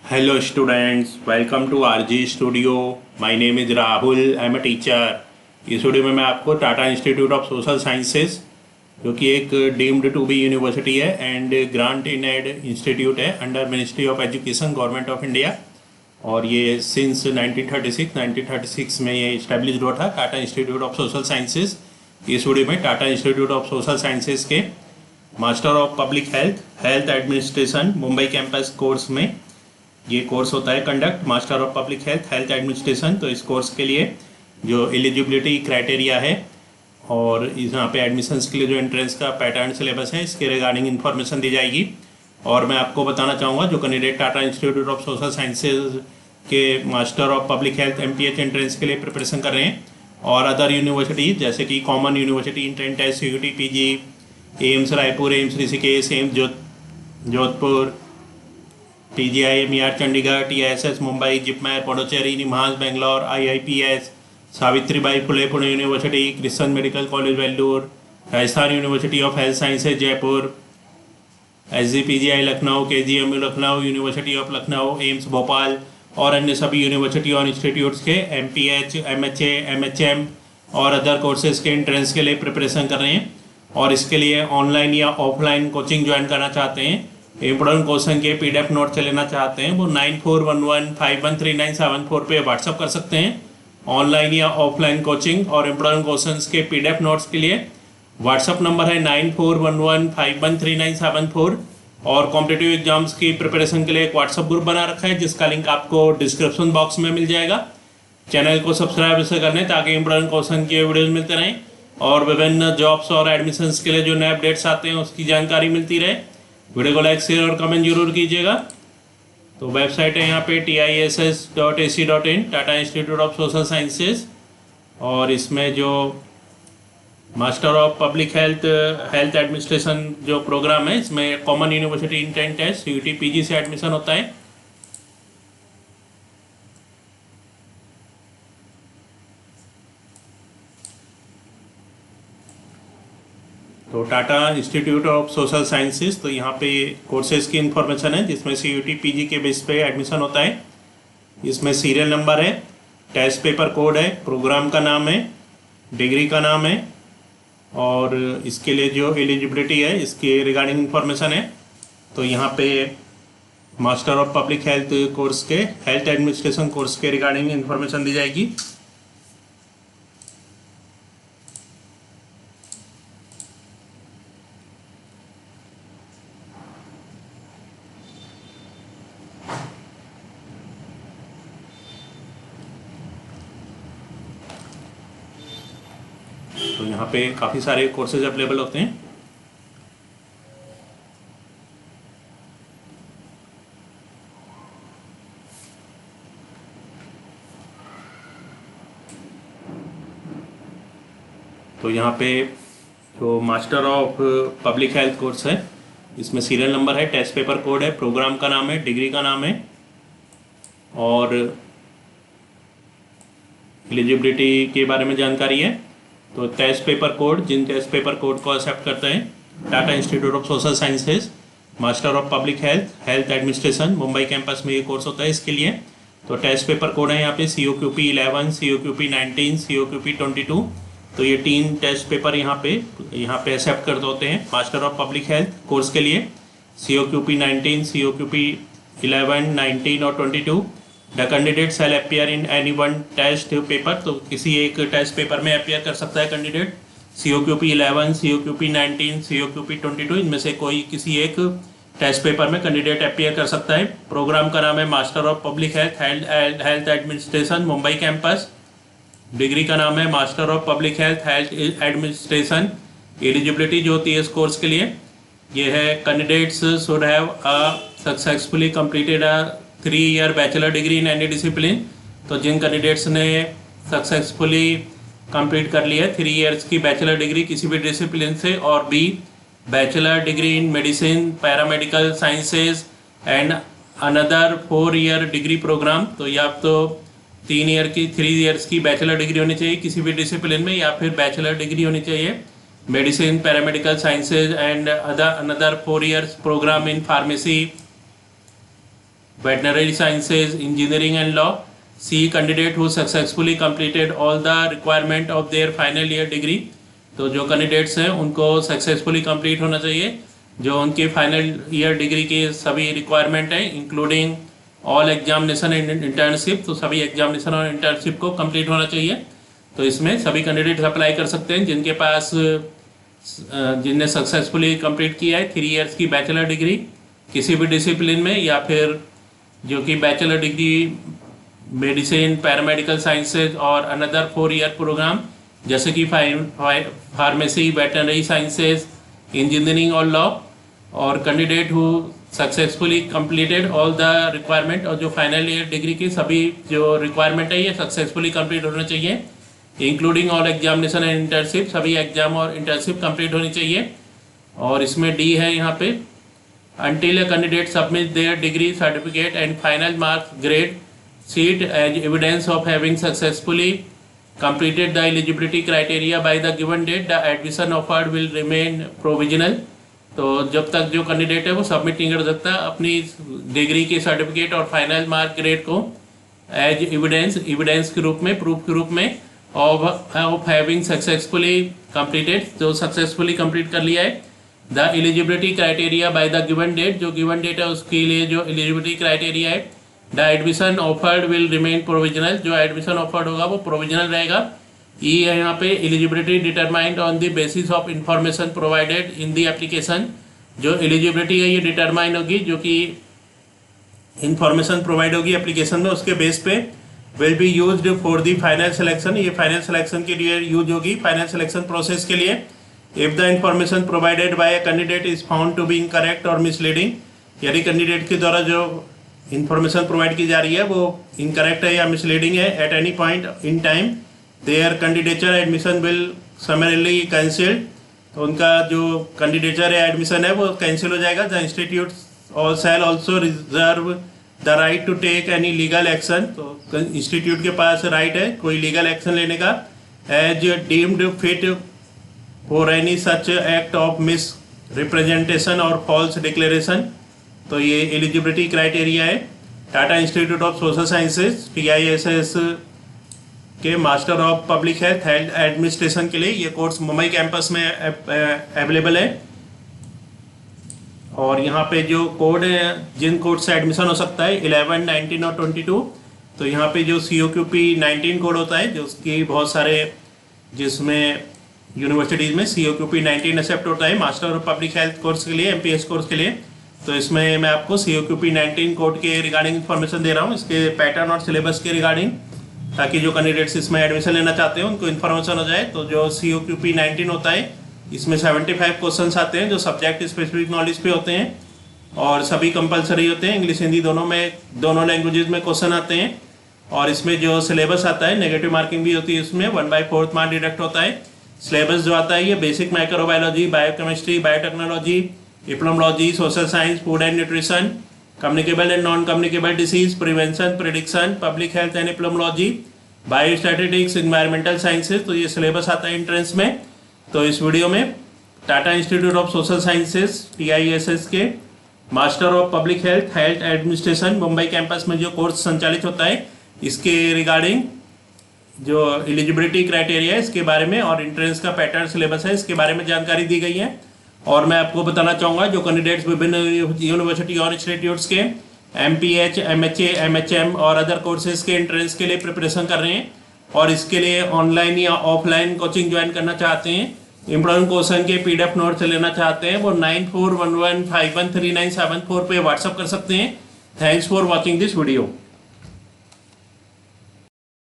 Hello students, welcome to RG Studio. My name is Rahul. I am a teacher. इस video में मैं आपको Tata institute of social sciences जो कि एक डीम्ड टू बी यूनिवर्सिटी है and grant in aid institute है under ministry of education government of India, और ये सिंस 1936 में ये इस्टेब्लिश हुआ था Tata institute of social sciences. इस वीडियो में Tata institute of social sciences के master of public health administration Mumbai campus course में ये कोर्स होता है conduct, master of public health administration. तो इस कोर्स के लिए जो एलिजिबिलिटी क्राइटेरिया है और यहाँ पे एडमिशन्स के लिए जो एंट्रेंस का पैटर्न सिलेबस है इसके रिगार्डिंग इन्फॉर्मेशन दी जाएगी। और मैं आपको बताना चाहूँगा जो candidate Tata institute of social sciences के master of public health MPH entrance के लिए प्रिपरेशन कर रहे हैं और अदर यूनिवर्सिटी जैसे कि common university entrance test CUT PG, AIIMS Raipur, AIIMS Rishikesh, AIIMS Jodhpur, TGI MER Chandigarh, TISS Mumbai, JIPMER Puducherry, NIMHANS Bangalore, IIPS, Savitribai Phule Pune university, Christian medical college Vellore, Rajasthan university of health sciences Jaipur, SGPGI Lucknow, KGMU Lucknow, university of Lucknow, AIIMS Bhopal और अन्य सभी यूनिवर्सिटी और इंस्टीट्यूट्स के MPH, MHA, MHM और अदर कोर्सेज के entrance के लिए प्रिपरेशन कर रहे हैं। और इसके लिए ऑनलाइन या ऑफलाइन कोचिंग ज्वाइन करना चाहते हैं, इम्पोर्टेंट क्वेश्चन के PDF नोट से लेना चाहते हैं, वो 9411513974 पे व्हाट्सअप कर सकते हैं। ऑनलाइन या ऑफलाइन कोचिंग और इम्पोर्टेंट क्वेश्चंस के PDF नोट्स के लिए व्हाट्सअप नंबर है 9411513974। और कॉम्पिटिटिव एग्जाम्स की प्रिपरेशन के लिए एक व्हाट्सअप ग्रुप बना रखा है जिसका लिंक आपको डिस्क्रिप्शन बॉक्स में मिल जाएगा। चैनल को सब्सक्राइब इसे करने ताकि इम्पोर्टेंट क्वेश्चन के वीडियोज मिलते रहें और विभिन्न जॉब्स और एडमिशन्स के लिए जो नए अपडेट्स आते हैं उसकी जानकारी मिलती रहे। वीडियो को लाइक, शेयर और कमेंट जरूर कीजिएगा। तो वेबसाइट है यहाँ पे TISS.AC.in, Tata institute of social sciences, और इसमें जो master of public health administration जो प्रोग्राम है इसमें common university entrance test CUT PG से एडमिशन होता है। तो Tata institute of social sciences, तो यहाँ पे कोर्सेज की इन्फॉर्मेशन है जिसमें CUT PG के बेस पे एडमिशन होता है। इसमें सीरियल नंबर है, टेस्ट पेपर कोड है, प्रोग्राम का नाम है, डिग्री का नाम है और इसके लिए जो एलिजिबिलिटी है इसके रिगार्डिंग इन्फॉर्मेशन है। तो यहाँ पे master of public health course के हेल्थ एडमिनिस्ट्रेशन कोर्स के रिगार्डिंग इन्फॉर्मेशन दी जाएगी। तो यहाँ पे काफ़ी सारे कोर्सेज अवेलेबल होते हैं। तो यहाँ पे जो master of public health course है इसमें सीरियल नंबर है, टेस्ट पेपर कोड है, प्रोग्राम का नाम है, डिग्री का नाम है और एलिजिबिलिटी के बारे में जानकारी है। तो टेस्ट पेपर कोड, जिन टेस्ट पेपर कोड को एक्सेप्ट करते हैं Tata institute of social sciences master of public health administration Mumbai campus में ये कोर्स होता है इसके लिए। तो टेस्ट पेपर कोड है यहाँ पे COQP 11, COQP 19, COQP 22। तो ये 3 टेस्ट पेपर यहाँ पे एक्सेप्ट करते होते हैं master of public health course के लिए, COQP 19, COQP 11, 19 और 22। The candidate shall appear in any one test paper, तो किसी एक टेस्ट पेपर में अपियर कर सकता है कैंडिडेट। COQP 11, COQP 19, COQP 22 इनमें से कोई किसी एक टेस्ट पेपर में कैंडिडेट अपियर कर सकता है। प्रोग्राम का नाम है master of public health administration Mumbai campus, degree का नाम है master of public health administration. Eligibility जो होती है इस कोर्स के लिए ये है, candidates should have successfully completed 3-year bachelor degree in any discipline. तो जिन कैंडिडेट्स ने सक्सेसफुली कंप्लीट कर लिया है 3 years की बैचलर डिग्री किसी भी डिसिप्लिन से, और B bachelor degree in medicine, paramedical sciences and another 4-year degree programme. तो या तो 3 years की बैचलर डिग्री होनी चाहिए किसी भी डिसिप्लिन में, या फिर बैचलर डिग्री होनी चाहिए medicine, paramedical sciences and another 4 years program in pharmacy, veterinary sciences, engineering and law. C, candidate who successfully completed all the requirement of their final year degree. तो जो कैंडिडेट्स हैं उनको successfully complete होना चाहिए जो उनके फाइनल ईयर डिग्री के सभी रिक्वायरमेंट हैं, including all examination and internship. तो सभी एग्जामिनेशन और इंटर्नशिप को कंप्लीट होना चाहिए। तो इसमें सभी कैंडिडेट्स अप्लाई कर सकते हैं जिनके पास जिनने सक्सेसफुली कंप्लीट किया है 3 इयर्स की बैचलर डिग्री किसी भी डिसिप्लिन में, या फिर जो कि bachelor degree medicine, paramedical sciences और अनदर 4 ईयर प्रोग्राम जैसे कि फार्मेसी, वेटरनरी साइंसेज, इंजीनियरिंग और लॉ। और candidate who successfully completed all the requirement, और जो फाइनल ईयर डिग्री की सभी जो रिक्वायरमेंट है ये सक्सेसफुली कंप्लीट होना चाहिए, including all examination and internship. सभी एग्जाम और इंटर्नशिप कंप्लीट होनी चाहिए। और इसमें डी है यहाँ पे, until a candidate submits their degree certificate and final marks grade sheet as evidence of having successfully completed the eligibility criteria by the given date, the admission offered will remain provisional। तो जब तक जो candidate है वो submit नहीं कर सकता अपनी डिग्री के सर्टिफिकेट और फाइनल मार्क ग्रेड को एज एविडेंस के रूप में, प्रूफ के रूप में ऑफ हैविंग सक्सेसफुली कंप्लीटेड, जो सक्सेसफुली कंप्लीट कर लिया है। The eligibility criteria by the given date, जो गिवन डेट है उसके लिए जो एलिजिबिलिटी क्राइटेरिया है। The admission offered will remain provisional, जो एडमिशन ऑफर्ड होगा वो प्रोविजनल रहेगा। ई है यहाँ पे, eligibility determined on the basis of information provided in the application. जो एलिजिबिलिटी है ये डिटरमाइन होगी जो कि इंफॉर्मेशन प्रोवाइड होगी एप्लीकेशन में, उसके बेस पे will be used for the final selection. ये फाइनल सिलेक्शन के लिए यूज होगी, फाइनल सिलेक्शन प्रोसेस के लिए। If the information provided by a candidate is found to be incorrect और मिसलीडिंग, यदि कैंडिडेट के द्वारा जो इंफॉर्मेशन प्रोवाइड की जा रही है वो इनकरेक्ट है या मिसलीडिंग है, at any point in time their candidature admission will summarily cancelled. तो उनका जो कैंडिडेचर है एडमिशन है वो कैंसिल हो जाएगा। द इंस्टीट्यूट और shall also reserve the right to take any legal action. तो इंस्टीट्यूट के पास राइट है कोई लीगल एक्शन लेने का, as deemed fit for any such act of misrepresentation और फॉल्स डिक्लेरेशन। तो ये एलिजिबिलिटी क्राइटेरिया है। Tata institute of social sciences TISS के master of public health administration के लिए ये कोर्स मुंबई कैंपस में अवेलेबल है। और यहाँ पे जो कोड है, जिन कोड से एडमिशन हो सकता है 11, 19 और 22। तो यहाँ पे जो COQP 19 कोड होता है, जो उसकी बहुत सारे जिसमें यूनिवर्सिटीज़ में COQP 19 एक्सेप्ट होता है master of public health course के लिए, MPH कोर्स के लिए। तो इसमें मैं आपको COQP 19 कोड के रिगार्डिंग इन्फॉर्मेशन दे रहा हूँ, इसके पैटर्न और सिलेबस के रिगार्डिंग, ताकि जो कैंडिडेट्स इसमें एडमिशन लेना चाहते हैं उनको इन्फॉर्मेशन हो जाए। तो जो COQP 19 होता है इसमें 75 क्वेश्चंस आते हैं जो सब्जेक्ट स्पेसिफिक नॉलेज पे होते हैं और सभी कंपलसरी होते हैं। इंग्लिश हिंदी दोनों लैंग्वेजेस में क्वेश्चन आते हैं। और इसमें जो सिलेबस आता है नेगेटिव मार्किंग भी होती है, इसमें 1/4 मार्क डिडक्ट होता है। सिलेबस जो आता है ये basic microbiology, biochemistry, biotechnology, epidemiology, social science, food and nutrition, communicable and non communicable disease prevention, prediction, public health and epidemiology, biostatistics, environmental sciences. तो ये सिलेबस आता है एंट्रेंस में। तो इस वीडियो में Tata institute of social sciences TISS के master of public health administration Mumbai campus में जो कोर्स संचालित होता है इसके रिगार्डिंग जो एलिजिबिलिटी क्राइटेरिया है इसके बारे में और एंट्रेंस का पैटर्न सिलेबस है इसके बारे में जानकारी दी गई है। और मैं आपको बताना चाहूँगा जो कैंडिडेट्स विभिन्न यूनिवर्सिटी और इंस्टीट्यूट्स के MPH, MHA, MHM और अदर कोर्सेज के एंट्रेंस के लिए प्रिपरेशन कर रहे हैं और इसके लिए ऑनलाइन या ऑफलाइन कोचिंग ज्वाइन करना चाहते हैं, इम्पोर्टेंट क्वेश्चन के PDF नोट्स लेना चाहते हैं, वो 9411513974 पे व्हाट्सअप कर सकते हैं। Thanks for watching this video.